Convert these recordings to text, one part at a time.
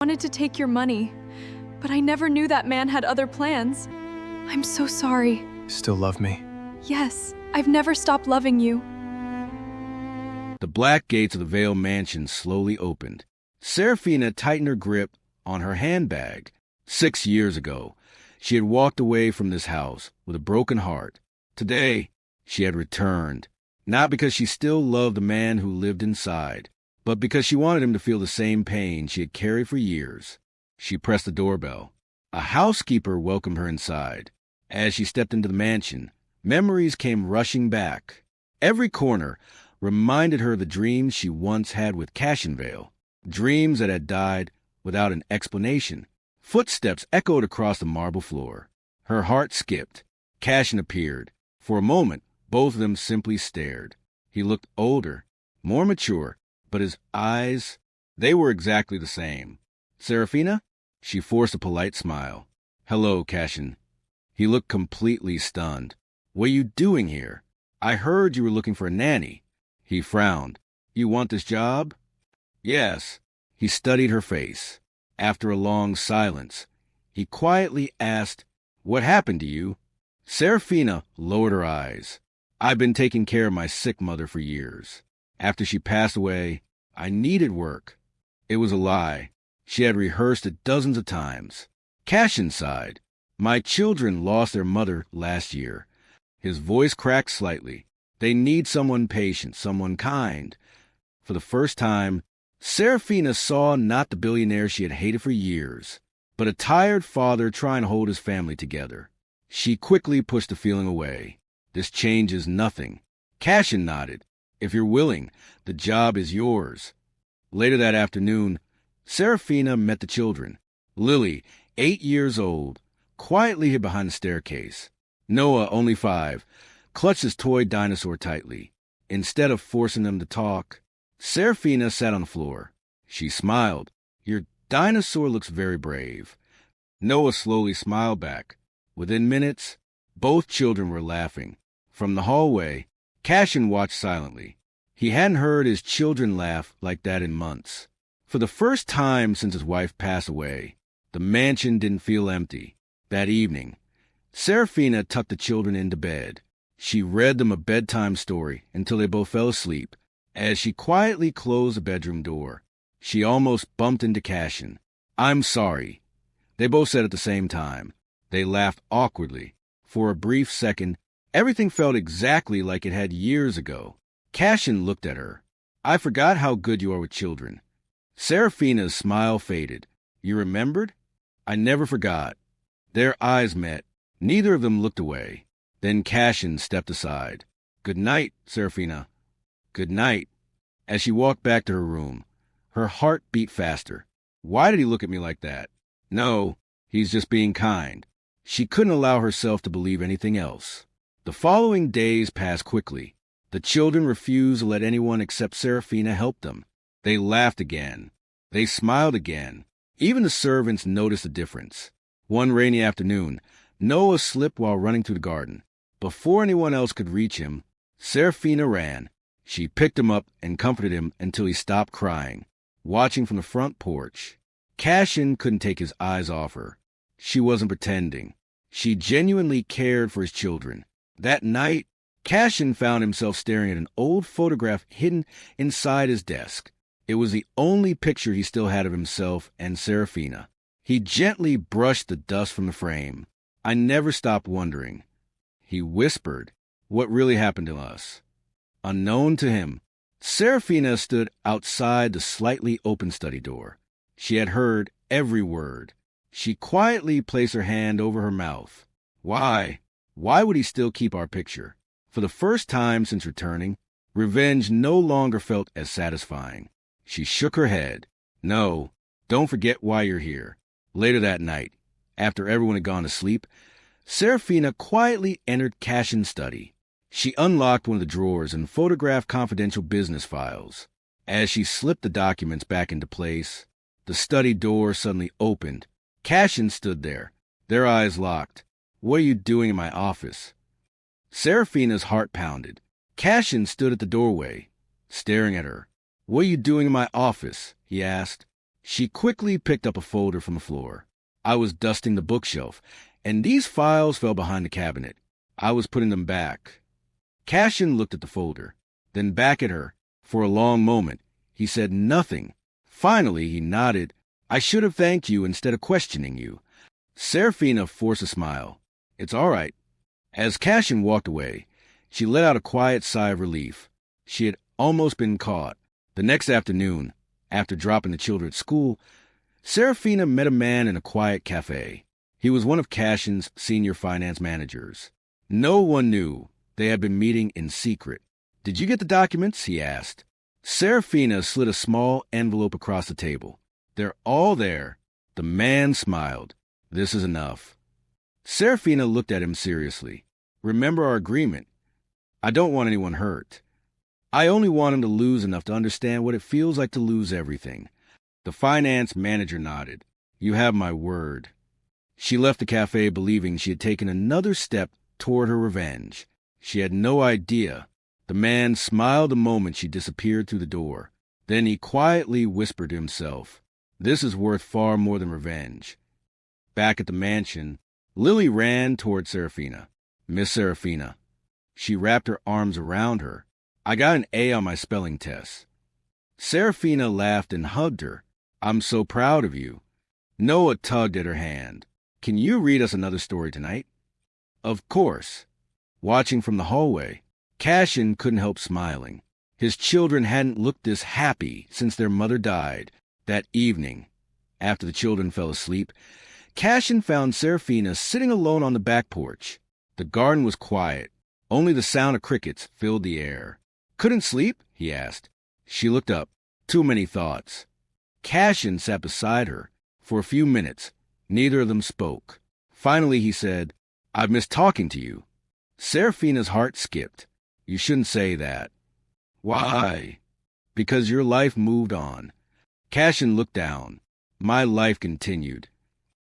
wanted to take your money, but I never knew that man had other plans. I'm so sorry. Still love me? Yes, I've never stopped loving you. The black gates of the Vale mansion slowly opened. Seraphina tightened her grip on her handbag. 6 years ago, she had walked away from this house with a broken heart. Today, she had returned, not because she still loved the man who lived inside, but because she wanted him to feel the same pain she had carried for years. She pressed the doorbell. A housekeeper welcomed her inside. As she stepped into the mansion, memories came rushing back. Every corner reminded her of the dreams she once had with Cassian Vale, dreams that had died without an explanation. Footsteps echoed across the marble floor. Her heart skipped. Cassian appeared. For a moment, both of them simply stared. He looked older, more mature, but his eyes, they were exactly the same. Seraphina? She forced a polite smile. Hello, Cassian. He looked completely stunned. What are you doing here? I heard you were looking for a nanny. He frowned. You want this job? Yes. He studied her face. After a long silence, he quietly asked, What happened to you? Seraphina lowered her eyes. I've been taking care of my sick mother for years. After she passed away, I needed work. It was a lie. She had rehearsed it dozens of times. Cassian sighed. My children lost their mother last year. His voice cracked slightly. They need someone patient, someone kind. For the first time, Seraphina saw not the billionaire she had hated for years, but a tired father trying to hold his family together. She quickly pushed the feeling away. This changes nothing. Cassian nodded. If you're willing, the job is yours. Later that afternoon, Seraphina met the children. Lily, 8 years old, quietly hid behind the staircase. Noah, only 5, clutched his toy dinosaur tightly. Instead of forcing them to talk, Seraphina sat on the floor. She smiled. Your dinosaur looks very brave. Noah slowly smiled back. Within minutes, both children were laughing. From the hallway, Cassian watched silently. He hadn't heard his children laugh like that in months. For the first time since his wife passed away, the mansion didn't feel empty. That evening, Seraphina tucked the children into bed. She read them a bedtime story until they both fell asleep. As she quietly closed the bedroom door, she almost bumped into Cassian. I'm sorry. They both said at the same time. They laughed awkwardly. For a brief second, everything felt exactly like it had years ago. Cassian looked at her. I forgot how good you are with children. Seraphina's smile faded. You remembered? I never forgot. Their eyes met. Neither of them looked away. Then Cassian stepped aside. Good night, Seraphina. Good night. As she walked back to her room, her heart beat faster. Why did he look at me like that? No, he's just being kind. She couldn't allow herself to believe anything else. The following days passed quickly. The children refused to let anyone except Seraphina help them. They laughed again. They smiled again. Even the servants noticed the difference. One rainy afternoon, Noah slipped while running through the garden. Before anyone else could reach him, Seraphina ran. She picked him up and comforted him until he stopped crying. Watching from the front porch, Cassian couldn't take his eyes off her. She wasn't pretending. She genuinely cared for his children. That night, Cassian found himself staring at an old photograph hidden inside his desk. It was the only picture he still had of himself and Seraphina. He gently brushed the dust from the frame. I never stopped wondering. He whispered, what really happened to us? Unknown to him, Seraphina stood outside the slightly open study door. She had heard every word. She quietly placed her hand over her mouth. Why? Why would he still keep our picture? For the first time since returning, revenge no longer felt as satisfying. She shook her head. No, don't forget why you're here. Later that night, after everyone had gone to sleep, Seraphina quietly entered Cassian's study. She unlocked one of the drawers and photographed confidential business files. As she slipped the documents back into place, the study door suddenly opened. Cassian stood there, their eyes locked. What are you doing in my office? Seraphina's heart pounded. Cassian stood at the doorway, staring at her. What are you doing in my office? He asked. She quickly picked up a folder from the floor. I was dusting the bookshelf, and these files fell behind the cabinet. I was putting them back. Cassian looked at the folder, then back at her. For a long moment, he said nothing. Finally, he nodded. I should have thanked you instead of questioning you. Seraphina forced a smile. It's all right. As Cassian walked away, she let out a quiet sigh of relief. She had almost been caught. The next afternoon, after dropping the children at school, Seraphina met a man in a quiet cafe. He was one of Cassian's senior finance managers. No one knew. They had been meeting in secret. Did you get the documents? He asked. Seraphina slid a small envelope across the table. They're all there. The man smiled. This is enough. Seraphina looked at him seriously. Remember our agreement. I don't want anyone hurt. I only want him to lose enough to understand what it feels like to lose everything. The finance manager nodded. You have my word. She left the cafe believing she had taken another step toward her revenge. She had no idea. The man smiled the moment she disappeared through the door. Then he quietly whispered to himself, this is worth far more than revenge. Back at the mansion, Lily ran toward Seraphina. Miss Seraphina. She wrapped her arms around her. I got an A on my spelling test. Seraphina laughed and hugged her. I'm so proud of you. Noah tugged at her hand. Can you read us another story tonight? Of course. Watching from the hallway, Cassian couldn't help smiling. His children hadn't looked this happy since their mother died. That evening, after the children fell asleep, Cassian found Seraphina sitting alone on the back porch. The garden was quiet. Only the sound of crickets filled the air. Couldn't sleep? He asked. She looked up. Too many thoughts. Cassian sat beside her. For a few minutes, neither of them spoke. Finally, he said, I've missed talking to you. Seraphina's heart skipped. You shouldn't say that. Why? Because your life moved on. Cassian looked down. My life continued.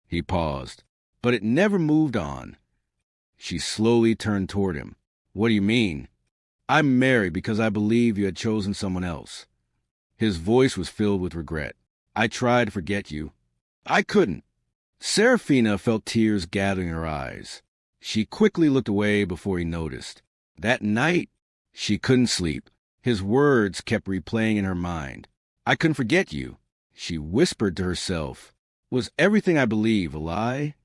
He paused. But it never moved on. She slowly turned toward him. What do you mean? I'm married because I believe you had chosen someone else. His voice was filled with regret. I tried to forget you. I couldn't. Seraphina felt tears gathering in her eyes. She quickly looked away before he noticed. That night, she couldn't sleep. His words kept replaying in her mind. I couldn't forget you. She whispered to herself. Was everything I believe a lie?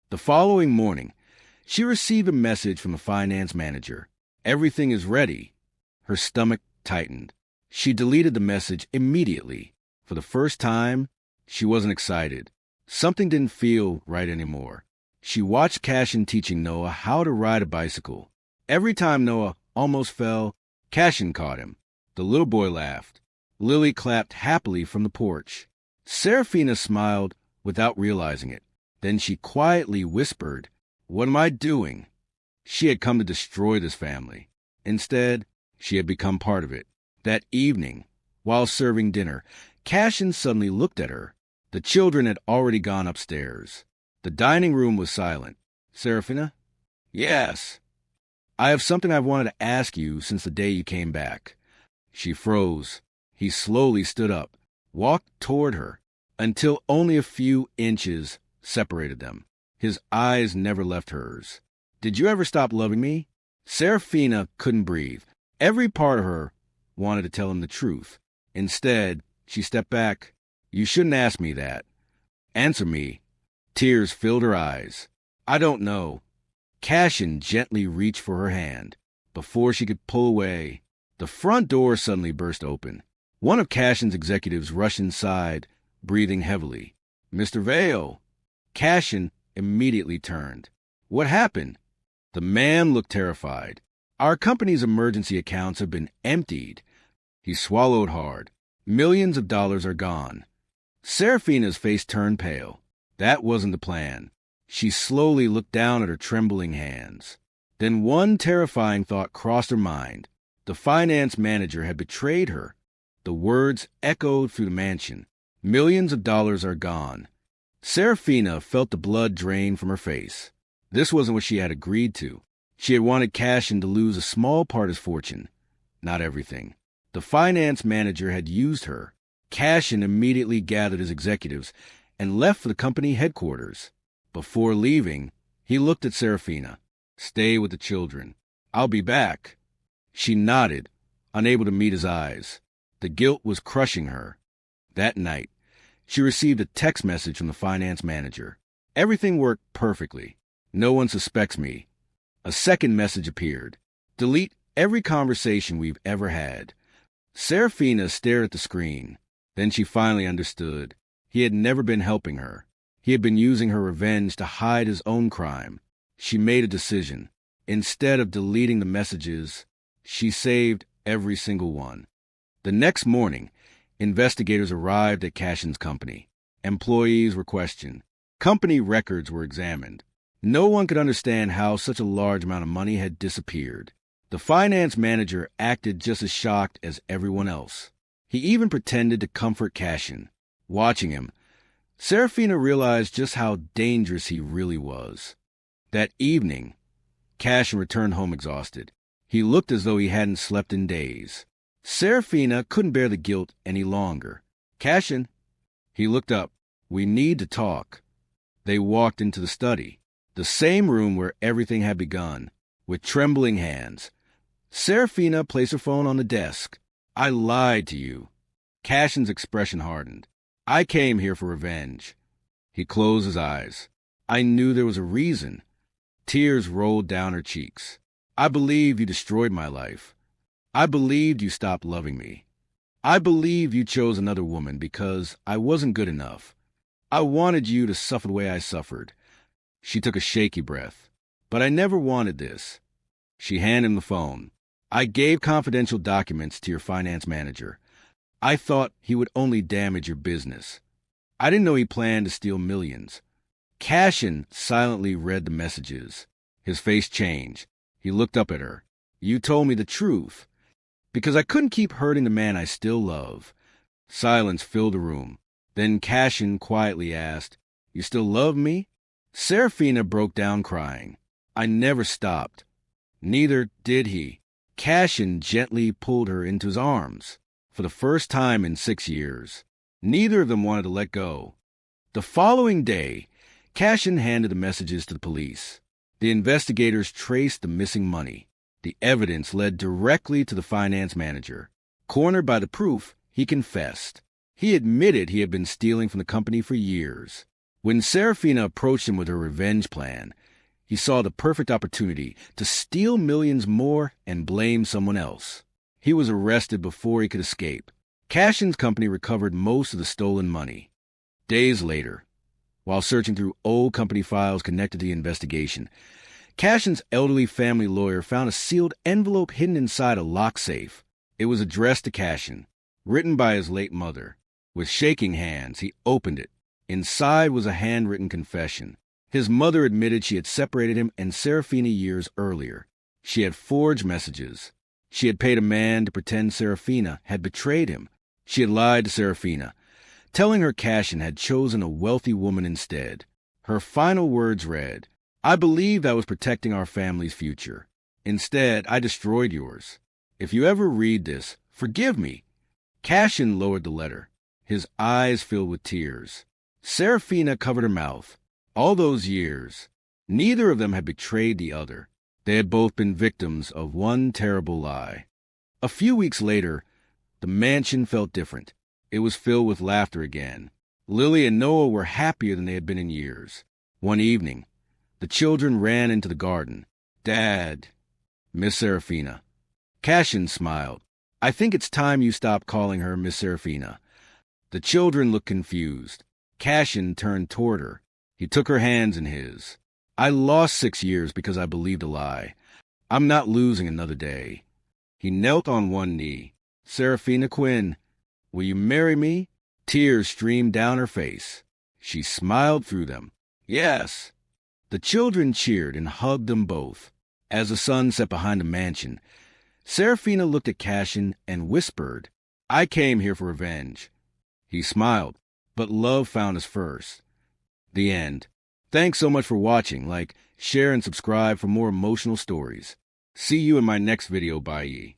The following morning, she received a message from the finance manager. Everything is ready. Her stomach tightened. She deleted the message immediately. For the first time, she wasn't excited. Something didn't feel right anymore. She watched Cassian teaching Noah how to ride a bicycle. Every time Noah almost fell, Cassian caught him. The little boy laughed. Lily clapped happily from the porch. Seraphina smiled without realizing it. Then she quietly whispered, What am I doing? She had come to destroy this family. Instead, she had become part of it. That evening, while serving dinner, Cassian suddenly looked at her. The children had already gone upstairs. The dining room was silent. Seraphina? Yes. I have something I've wanted to ask you since the day you came back. She froze. He slowly stood up, walked toward her, until only a few inches separated them. His eyes never left hers. Did you ever stop loving me? Seraphina couldn't breathe. Every part of her wanted to tell him the truth. Instead, she stepped back. You shouldn't ask me that. Answer me. Tears filled her eyes. I don't know. Cassian gently reached for her hand. Before she could pull away, the front door suddenly burst open. One of Cassian's executives rushed inside, breathing heavily. Mr. Vale. Cassian immediately turned. What happened? The man looked terrified. Our company's emergency accounts have been emptied. He swallowed hard. Millions of dollars are gone. Seraphina's face turned pale. That wasn't the plan. She slowly looked down at her trembling hands. Then one terrifying thought crossed her mind. The finance manager had betrayed her. The words echoed through the mansion. Millions of dollars are gone. Seraphina felt the blood drain from her face. This wasn't what she had agreed to. She had wanted Cassian to lose a small part of his fortune, not everything. The finance manager had used her. Cassian immediately gathered his executives and left for the company headquarters. Before leaving, he looked at Seraphina. "Stay with the children. I'll be back." She nodded, unable to meet his eyes. The guilt was crushing her. That night, she received a text message from the finance manager. "Everything worked perfectly. No one suspects me." A second message appeared. "Delete every conversation we've ever had." Seraphina stared at the screen. Then she finally understood. He had never been helping her. He had been using her revenge to hide his own crime. She made a decision. Instead of deleting the messages, she saved every single one. The next morning, investigators arrived at Cassian's company. Employees were questioned. Company records were examined. No one could understand how such a large amount of money had disappeared. The finance manager acted just as shocked as everyone else. He even pretended to comfort Cassian. Watching him, Seraphina realized just how dangerous he really was. That evening, Cassian returned home exhausted. He looked as though he hadn't slept in days. Seraphina couldn't bear the guilt any longer. "Cassian." He looked up. "We need to talk." They walked into the study, the same room where everything had begun. With trembling hands, Seraphina placed her phone on the desk. "I lied to you." Cassian's expression hardened. "I came here for revenge." He closed his eyes. "I knew there was a reason." Tears rolled down her cheeks. "I believed you destroyed my life. I believed you stopped loving me. I believed you chose another woman because I wasn't good enough. I wanted you to suffer the way I suffered." She took a shaky breath. "But I never wanted this." She handed him the phone. "I gave confidential documents to your finance manager. I thought he would only damage your business. I didn't know he planned to steal millions." Cassian silently read the messages. His face changed. He looked up at her. "You told me the truth, because I couldn't keep hurting the man I still love." Silence filled the room. Then Cassian quietly asked, "You still love me?" Seraphina broke down crying. "I never stopped." Neither did he. Cassian gently pulled her into his arms. For the first time in 6 years, neither of them wanted to let go. The following day, Cassian handed the messages to the police. The investigators traced the missing money. The evidence led directly to the finance manager. Cornered by the proof, he confessed. He admitted he had been stealing from the company for years. When Seraphina approached him with her revenge plan, he saw the perfect opportunity to steal millions more and blame someone else. He was arrested before he could escape. Cassian's company recovered most of the stolen money. Days later, while searching through old company files connected to the investigation, Cassian's elderly family lawyer found a sealed envelope hidden inside a locked safe. It was addressed to Cassian, written by his late mother. With shaking hands, he opened it. Inside was a handwritten confession. His mother admitted she had separated him and Seraphina years earlier. She had forged messages. She had paid a man to pretend Seraphina had betrayed him. She had lied to Seraphina, telling her Cassian had chosen a wealthy woman instead. Her final words read, "I believed I was protecting our family's future. Instead, I destroyed yours. If you ever read this, forgive me." Cassian lowered the letter. His eyes filled with tears. Seraphina covered her mouth. All those years, neither of them had betrayed the other. They had both been victims of one terrible lie. A few weeks later, the mansion felt different. It was filled with laughter again. Lily and Noah were happier than they had been in years. One evening, the children ran into the garden. "Dad," Miss Seraphina. Cassian smiled. "I think it's time you stopped calling her Miss Seraphina." The children looked confused. Cassian turned toward her. He took her hands in his. "I lost 6 years because I believed a lie. I'm not losing another day." He knelt on one knee. "Seraphina Quinn, will you marry me?" Tears streamed down her face. She smiled through them. "Yes." The children cheered and hugged them both. As the sun set behind the mansion, Seraphina looked at Cassian and whispered, "I came here for revenge." He smiled, but love found us first. The end. Thanks so much for watching. Like, share, and subscribe for more emotional stories. See you in my next video. Bye.